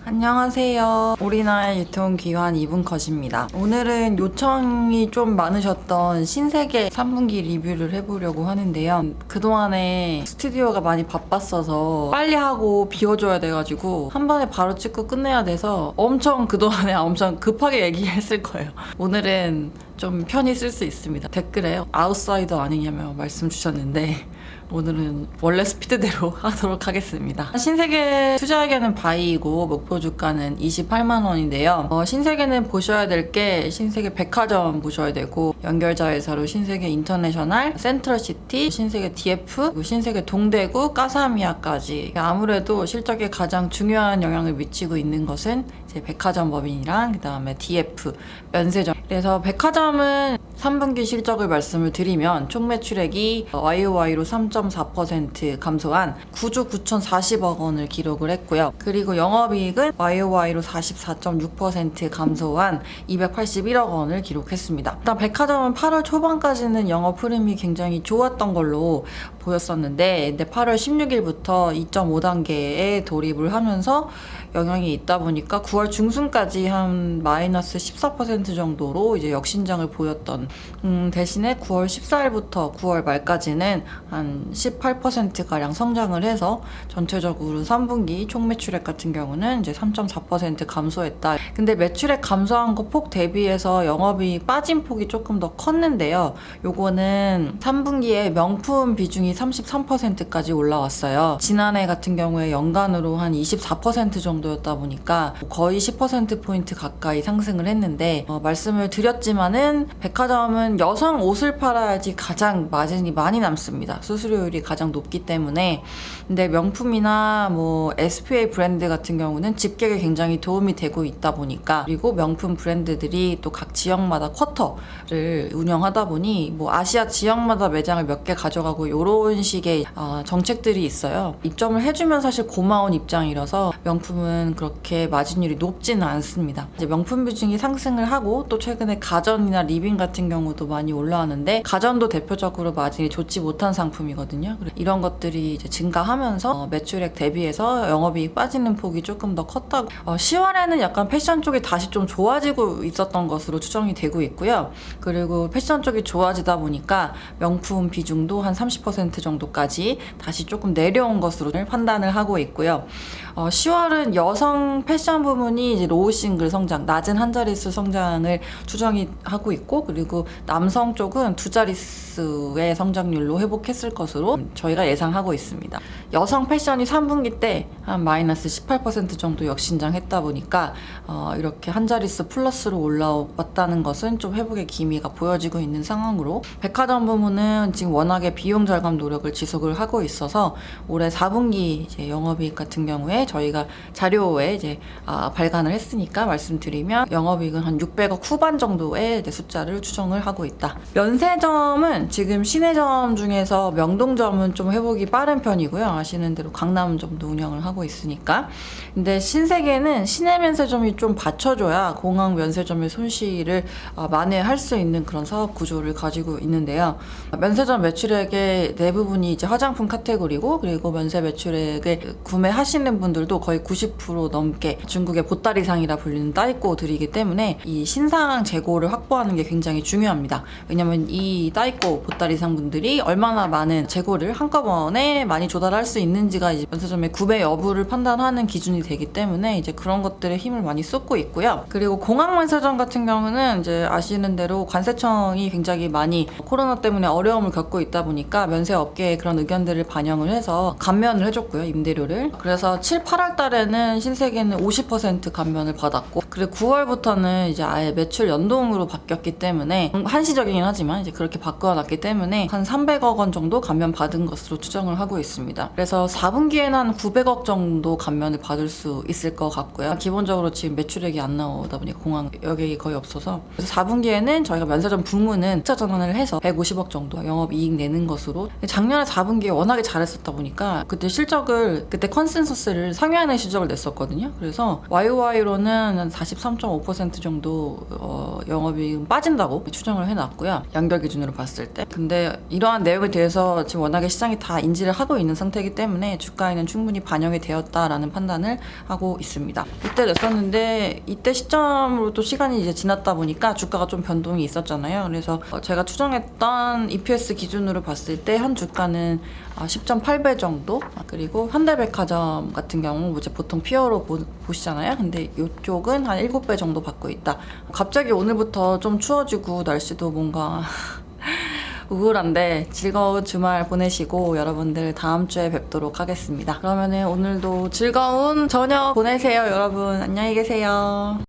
안녕하세요. 우리나라의 유통기한 2분 컷입니다. 오늘은 요청이 좀 많으셨던 신세계 3분기 리뷰를 해보려고 하는데요. 그동안에 스튜디오가 많이 바빴어서 빨리 하고 비워줘야 돼가지고 한 번에 바로 찍고 끝내야 돼서 그동안에 엄청 급하게 얘기했을 거예요. 오늘은 좀 편히 쓸 수 있습니다. 댓글에 아웃사이더 아니냐며 말씀 주셨는데 오늘은 원래 스피드대로 하도록 하겠습니다. 신세계 투자에게는 바이이고 목표 주가는 28만 원인데요. 신세계는 보셔야 될 게 신세계 백화점 보셔야 되고 연결자 회사로 신세계 인터내셔널, 센트럴시티, 신세계 DF, 그리고 신세계 동대구, 까사미아까지 아무래도 실적에 가장 중요한 영향을 미치고 있는 것은 이제 백화점 법인이랑 그 다음에 DF, 면세점. 그래서 백화점은 3분기 실적을 말씀을 드리면 총 매출액이 YOY로 3.4% 감소한 9조 9,040억 원을 기록을 했고요. 그리고 영업이익은 YOY로 44.6% 감소한 281억 원을 기록했습니다. 일단 백화점은 8월 초반까지는 영업 흐름이 굉장히 좋았던 걸로 보였었는데 8월 16일부터 2.5단계에 돌입을 하면서 영향이 있다 보니까 9월 중순까지 한 마이너스 14% 정도로 이제 역신장을 보였던 대신에 9월 14일부터 9월 말까지는 한 18%가량 성장을 해서 전체적으로 3분기 총 매출액 같은 경우는 이제 3.4% 감소했다. 근데 매출액 감소한 거 폭 대비해서 영업이 빠진 폭이 조금 더 컸는데요. 요거는 3분기에 명품 비중이 33%까지 올라왔어요. 지난해 같은 경우에 연간으로 한 24% 정도였다 보니까 거의 10%포인트 가까이 상승을 했는데 말씀을 드렸지만은 백화점은 여성 옷을 팔아야지 가장 마진이 많이 남습니다. 수수료율이 가장 높기 때문에. 근데 명품이나 뭐 SPA 브랜드 같은 경우는 집객에 굉장히 도움이 되고 있다 보니까, 그리고 명품 브랜드들이 또 각 지역마다 쿼터를 운영하다 보니 뭐 아시아 지역마다 매장을 몇 개 가져가고 이런 식의 정책들이 있어요. 입점을 해주면 사실 고마운 입장이라서 명품은 그렇게 마진율이 높지는 않습니다. 이제 명품 비중이 상승을 하고 또 최근에 가전이나 리빙 같은 경우도 많이 올라왔는데, 가전도 대표적으로 마진이 좋지 못한 상품이거든요. 이런 것들이 이제 증가하면서 매출액 대비해서 영업이익 빠지는 폭이 조금 더 컸다고. 10월에는 약간 패션 쪽이 다시 좀 좋아지고 있었던 것으로 추정이 되고 있고요. 그리고 패션 쪽이 좋아지다 보니까 명품 비중도 한 30% 정도까지 다시 조금 내려온 것으로 판단을 하고 있고요. 10월은 여성 패션 부문이 이제 로우 싱글 성장, 낮은 한 자릿수 성장을 추정이 하고 있고, 그리고 남성 쪽은 두 자릿수의 성장률로 회복했을 것으로 저희가 예상하고 있습니다. 여성 패션이 3분기 때 한 마이너스 18% 정도 역신장했다 보니까 이렇게 한 자릿수 플러스로 올라왔다는 것은 좀 회복의 기미가 보여지고 있는 상황으로, 백화점 부문은 지금 워낙에 비용 절감 노력을 지속을 하고 있어서 올해 4분기 이제 영업이익 같은 경우에 저희가 자료에 이제 발간을 했으니까 말씀드리면 영업이익은 한 600억 후반 정도의 이제 숫자를 추정을 하고 있다. 면세점은 지금 시내점 중에서 명동점은 좀 회복이 빠른 편이고요. 아시는 대로 강남점도 운영을 하고 있으니까. 근데 신세계는 시내 면세점이 좀 받쳐줘야 공항 면세점의 손실을 만회할 수 있는 그런 사업 구조를 가지고 있는데요. 면세점 매출액의 대부분이 이제 화장품 카테고리고, 그리고 면세 매출액을 구매하시는 분들도 거의 90% 넘게 중국의 보따리상이라 불리는 따이꼬들이기 때문에 이 신상 재고를 확보하는 게 굉장히 중요합니다. 왜냐면 이 따이꼬 보따리상 분들이 얼마나 많은 재고를 한꺼번에 많이 조달할 수 있는지가 이제 면세점의 구매 여부를 판단하는 기준이 되기 때문에 이제 그런 것들에 힘을 많이 쏟고 있고요. 그리고 공항 면세점 같은 경우는 이제 아시는 대로 관세청이 굉장히 많이 코로나 때문에 어려움을 겪고 있다 보니까 면세 업계의 그런 의견들을 반영을 해서 감면을 해줬고요, 임대료를. 그래서 7, 8월 달에는 신세계는 50% 감면을 받았고, 그리고 9월부터는 이제 아예 매출 연동으로 바뀌었기 때문에, 한시적이긴 하지만 이제 그렇게 바꿔놨기 때문에 한 300억 원 정도 감면 받은 것으로 추정을 하고 있습니다. 그래서 4분기에는 한 900억 정도 감면을 받을 수 있을 것 같고요. 기본적으로 지금 매출액이 안 나오다 보니 공항 여객이 거의 없어서, 그래서 4분기에는 저희가 면세점 부문은 투자 전환을 해서 150억 정도 영업이익 내는 것으로. 작년에 4분기에 워낙에 잘했었다 보니까 그때 컨센서스를 상회하는 실적을 냈었거든요. 그래서 YOY로는 40% 43.5% 정도 영업이익은 빠진다고 추정을 해놨고요. 연결 기준으로 봤을 때. 근데 이러한 내용에 대해서 지금 워낙에 시장이 다 인지를 하고 있는 상태이기 때문에 주가에는 충분히 반영이 되었다라는 판단을 하고 있습니다. 이때 냈었는데 이때 시점으로 또 시간이 이제 지났다 보니까 주가가 좀 변동이 있었잖아요. 그래서 제가 추정했던 EPS 기준으로 봤을 때 현 주가는 10.8배 정도. 그리고 현대백화점 같은 경우 이제 보통 피어로 보시잖아요. 근데 이쪽은 한 7배 정도 받고 있다. 갑자기 오늘부터 좀 추워지고 날씨도 뭔가 우울한데 즐거운 주말 보내시고 여러분들 다음 주에 뵙도록 하겠습니다. 그러면은 오늘도 즐거운 저녁 보내세요, 여러분. 안녕히 계세요.